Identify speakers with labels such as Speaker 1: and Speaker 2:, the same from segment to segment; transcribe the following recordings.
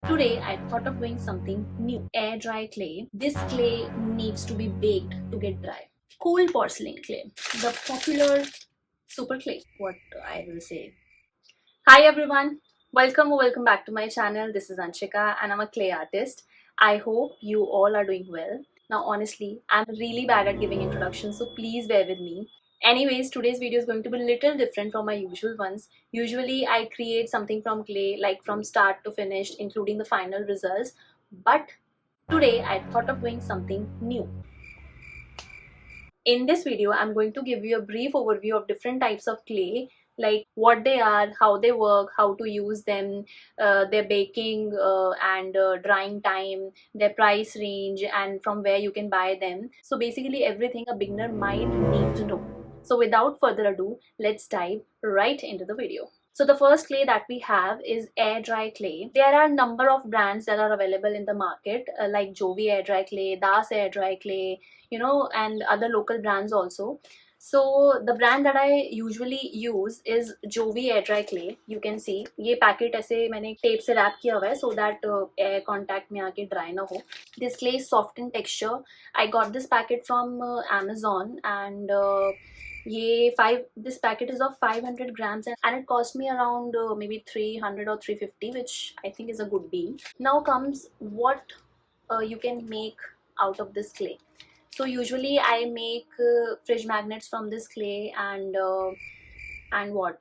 Speaker 1: Today I thought of doing something new. Air dry clay. This clay needs to be baked to get dry. Cool porcelain clay. The popular super clay. What I will say. Hi everyone. Welcome back to my channel. This is Anshika and I'm a clay artist. I hope you all are doing well. Now honestly, I'm really bad at giving introductions, so please bear with me. Anyways, today's video is going to be a little different from my usual ones. Usually I create something from clay, like from start to finish, including the final results. But today I thought of doing something new. In this video, I'm going to give you a brief overview of different types of clay, like what they are, how they work, how to use them, their baking and drying time, their price range, and from where you can buy them. So basically everything a beginner might need to know. So without further ado, let's dive right into the video. So the first clay that we have is air dry clay. There are a number of brands that are available in the market, like Jovi air dry clay, Das air dry clay, and other local brands also. So the brand that I usually use is Jovi air dry clay. You can see ये packet ऐसे मैंने tape से rap किया हुआ है so that air contact में आके dry ना हो. This clay is soft in texture. I got this packet from Amazon and this packet is of 500 grams and it cost me around maybe 300 or 350, which I think is a good deal. Now comes what you can make out of this clay. So usually I make fridge magnets from this clay and what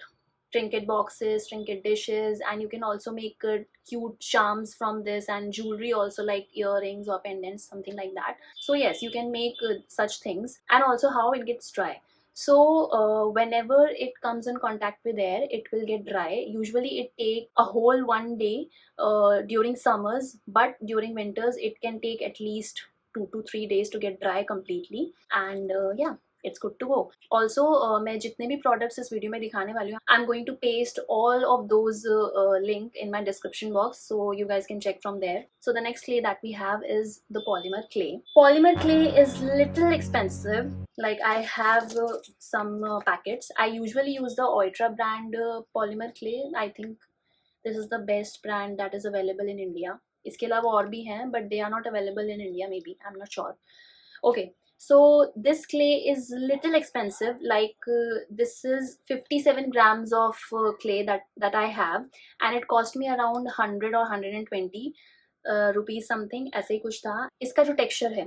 Speaker 1: trinket boxes, trinket dishes, and you can also make cute charms from this and jewelry also, like earrings or pendants, something like that. So yes, you can make such things. And also how it gets dry. So whenever it comes in contact with air, it will get dry. Usually it takes a whole one day during summers, but during winters it can take at least 2 to 3 days to get dry completely. And yeah, it's good to go. Also मैं जितने भी products इस video में दिखाने वाली हूँ, I'm going to paste all of those link in my description box, so you guys can check from there. So the next clay that we have is the polymer clay. Polymer clay is little expensive. Like I have some packets. I usually use the Oitra brand polymer clay. I think this is the best brand that is available in India. इसके अलावा और भी हैं, but they are not available in India, maybe, I'm not sure. Okay, so this clay is little expensive. Like this is 57 grams of clay that I have, and it cost me around 100 or 120 rupees something. ऐसे ही कुछ था. इसका जो texture है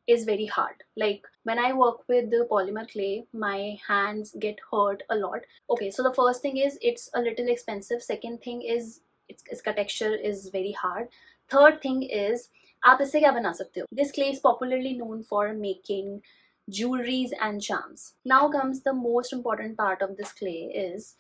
Speaker 1: is very hard. Like when I work with the polymer clay, my hands get hurt a lot. Okay, so the first thing is it's a little expensive. Second thing is its texture is very hard. Third thing is आप इससे क्या बना सकते हो? This clay is popularly known for making jewelries and charms. Now comes the most important part of this clay is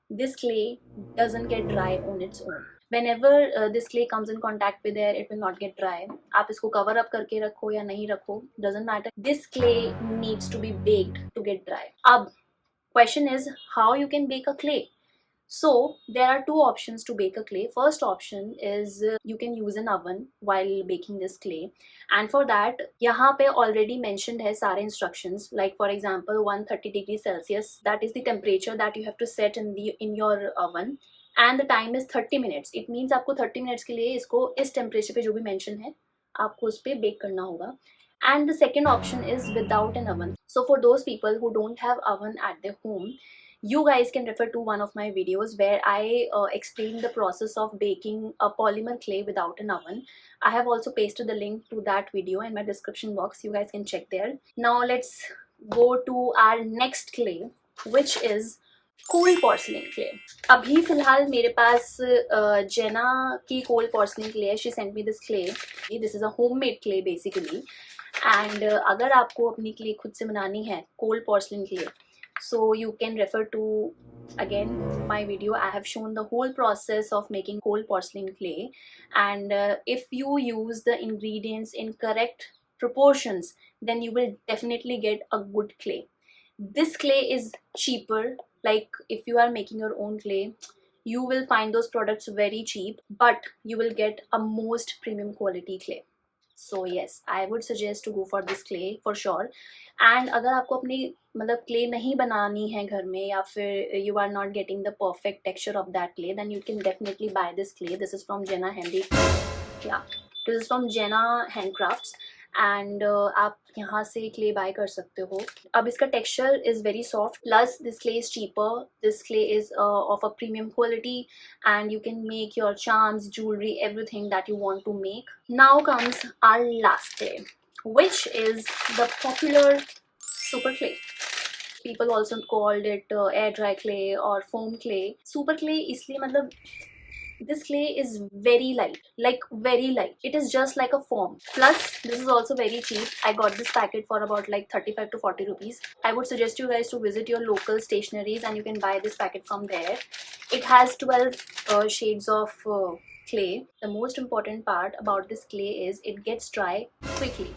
Speaker 1: this clay doesn't get dry on its own. Whenever this clay comes in contact with air, it will not get dry. आप इसको cover up करके रखो या नहीं रखो, doesn't matter. This clay needs to be baked to get dry. अब question is how you can bake a clay. So there are two options to bake a clay. First option is you can use an oven while baking this clay, and for that यहाँ पे already mentioned है सारे instructions. Like for example 130 degrees Celsius, that is the temperature that you have to set in your oven, and the time is 30 minutes. It means आपको 30 minutes के लिए इसको इस temperature पे जो भी mention है आपको उस पे bake करना होगा. And the second option is without an oven. So for those people who don't have oven at their home, you guys can refer to one of my videos where I explain the process of baking a polymer clay without an oven. I have also pasted the link to that video in my description box. You guys can check there. Now let's go to our next clay, which is cool porcelain clay. अभी फिलहाल मेरे पास जेना की cool porcelain clay है. She sent me this clay. This is a homemade clay basically. And अगर आपको अपनी clay खुद से बनानी है cool porcelain clay, so you can refer to again my video. I have shown the whole process of making cold porcelain clay, and if you use the ingredients in correct proportions, then you will definitely get a good clay. This clay is cheaper. Like if you are making your own clay, you will find those products very cheap, but you will get a most premium quality clay. So yes, I would suggest to go for this clay for sure. And अगर आपको अपनी मतलब clay नहीं बनानी है घर में, या फिर you are not getting the perfect texture of that clay, then you can definitely buy this clay. This is from Jena handy, या this is from Jena handicrafts. And आप यहाँ से क्ले बाय कर सकते हो. अब इसका texture is very soft, plus this clay is cheaper, this clay is of a premium quality, and you can make your charms, jewelry, everything that you want to make. Now comes our last clay, which is the popular super clay. People also called it air dry clay or foam clay. Super clay इसलिए मतलब this clay is very light, like very light. It is just like a foam. Plus this is also very cheap. I got this packet for about like 35 to 40 rupees. I would suggest you guys to visit your local stationeries and you can buy this packet from there. It has 12 shades of clay. The most important part about this clay is it gets dry quickly.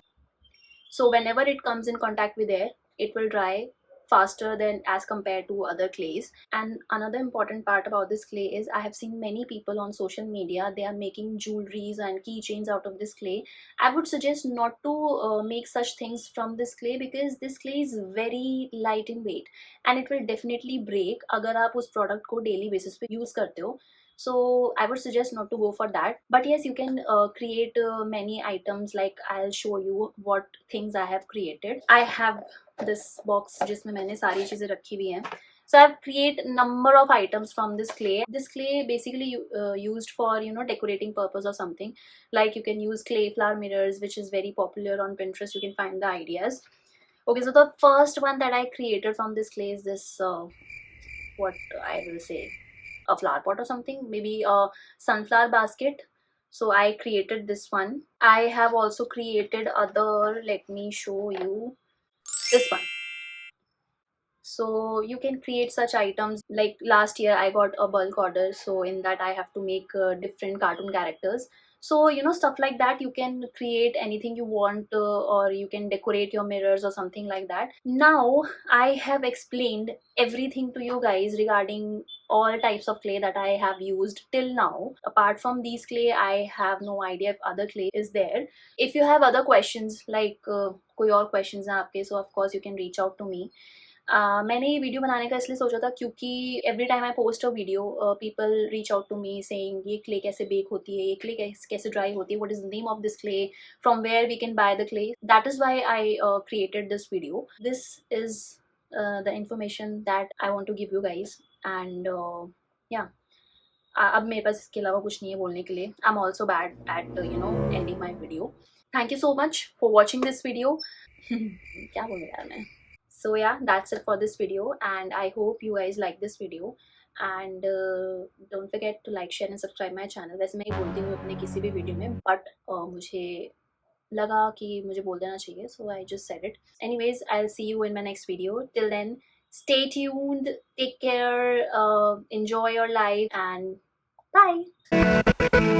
Speaker 1: So whenever it comes in contact with air, it will dry faster than as compared to other clays. And another important part about this clay is I have seen many people on social media, they are making jewelries and keychains out of this clay. I would suggest not to make such things from this clay, because this clay is very light in weight and it will definitely break अगर आप उस product को daily basis पे use करते हो. So I would suggest not to go for that. But yes, you can create many items. Like I'll show you what things I have created. I have this box जिसमें मैंने सारी चीजें रखी हुई हैं. So I've created number of items from this clay. This clay basically used for decorating purpose or something. Like you can use clay flower mirrors, which is very popular on Pinterest. You can find the ideas. Okay, so the first one that I created from this clay is this what I will say, a flower pot or something, maybe a sunflower basket. So I created this one. I have also created other, let me show you this one. So you can create such items. Like last year I got a bulk order, so in that I have to make different cartoon characters. So stuff like that, you can create anything you want, or you can decorate your mirrors or something like that. Now I have explained everything to you guys regarding all types of clay that I have used till now. Apart from these clay, I have no idea if other clay is there. If you have other questions, like कोई और questions हैं आपके, so of course you can reach out to me. मैंने ये video बनाने का इसलिए सोचा था क्योंकि every time I post a video, people reach out to me saying ये क्ले कैसे बेक होती है, ये क्ले कैसे ड्राई होती है, what is the name of this clay, from where we can buy the clay. That is why I created this video. This is the information that I want to give you guys. And या अब मेरे पास इसके अलावा कुछ नहीं है बोलने के लिए. I am also bad at ending my video. Thank you so much for watching this video. क्या बोलूँ यार मैं. So yeah, that's it for this video, and I hope you guys like this video. And don't forget to like, share and subscribe my channel. वैसे मैं ये बोलती हूँ अपने किसी भी वीडियो में, but मुझे लगा कि मुझे बोल देना चाहिए, so I just said it. Anyways, I'll see you in my next video. Till then, stay tuned, take care, enjoy your life, and bye.